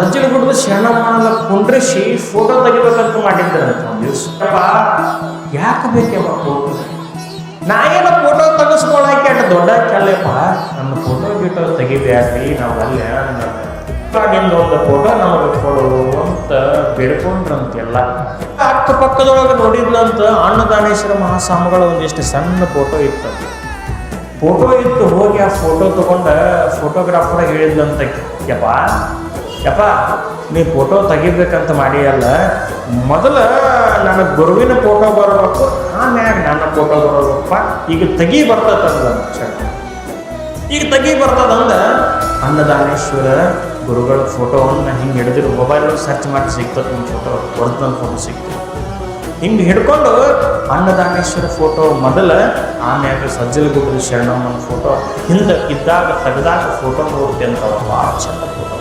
ಸಜ್ಜನಗುಡ್ಡದ ಶರಣಮ್ಮನ ಕುಂಡ್ರಿಸಿ photo ತೆಗಿಬೇಕಂತ ಮಾಡಿದ್ರಂತ ಒಂದು ದಿವಸ. ಯಾಕೆ ಬೇಕೇವ ಫೋಟೋ? ನಾ ಏನೋ ಫೋಟೋ ತೆಗೆಸ್ಕೊಳಕ್ಕೆ ಅಷ್ಟು ದೊಡ್ಡ ಕೆಲ್ಲಪ್ಪ, ನಮ್ಮ ಫೋಟೋ ಗೀಟೋ ತೆಗಿಬೇಡ್ರಿ, ನಾವು ಅಲ್ಲೇ ನಿಂದ ಒಂದು ಫೋಟೋ ನಮಗೆ ಕೊಡು ಅಂತ ಬೇಡ್ಕೊಂಡ್ರಂತೆಲ್ಲ. ಅಕ್ಕಪಕ್ಕದೊಳಗೆ ನೋಡಿದ್ನಂತ ಅನ್ನದಾನೇಶ್ವರ ಮಹಾಸ್ವಾಮಿಗಳ ಒಂದಿಷ್ಟು ಸಣ್ಣ ಫೋಟೋ ಇತ್ತು. ಫೋಟೋ ಇತ್ತು, ಹೋಗಿ ಆ ಫೋಟೋ ತಗೊಂಡ ಫೋಟೋಗ್ರಾಫರ್ ಹೇಳಿದ್ಲಂತ, ಯಪ್ಪ ನೀ ಫೋಟೋ ತೆಗಿಬೇಕಂತ ಮಾಡಿ ಅಲ್ಲ, ಮೊದಲ ನನ್ನ ಗುರುವಿನ ಫೋಟೋ ಬರಬೇಕು, ಆಮ್ಯಾಗ ನನ್ನ ಫೋಟೋ ಬರಬೇಕಪ್ಪ, ಈಗ ತೆಗಿ ಬರ್ತದಂದ. ಈಗ ತೆಗಿ ಬರ್ತದಂದ ಅನ್ನದಾನೇಶ್ವರ ಗುರುಗಳ ಫೋಟೋವನ್ನು ಹಿಂಗೆ ಹಿಡಿದಿರು, ಮೊಬೈಲಲ್ಲಿ ಸರ್ಚ್ ಮಾಡಿ ಸಿಗ್ತದೆ, ನಿಮ್ಮ ಫೋಟೋ ಒರಿಜಿನಲ್ ಫೋಟೋ ಸಿಗ್ತದೆ. ಹಿಂಗೆ ಹಿಡ್ಕೊಂಡು ಅನ್ನದಾನೇಶ್ವರ ಫೋಟೋ ಮೊದಲ, ಆಮ್ಯಾಗ ಸಜ್ಜಲಗುಡ್ಡದ ಶರಣಮ್ಮನ ಫೋಟೋ ಹಿಂದೆ ಇದ್ದಾಗ ತೆಗೆದಾಗ ಫೋಟೋ ನೋಡ್ತಿ ಅಂತ ಭಾಳ ಚಂದ ಫೋಟೋ.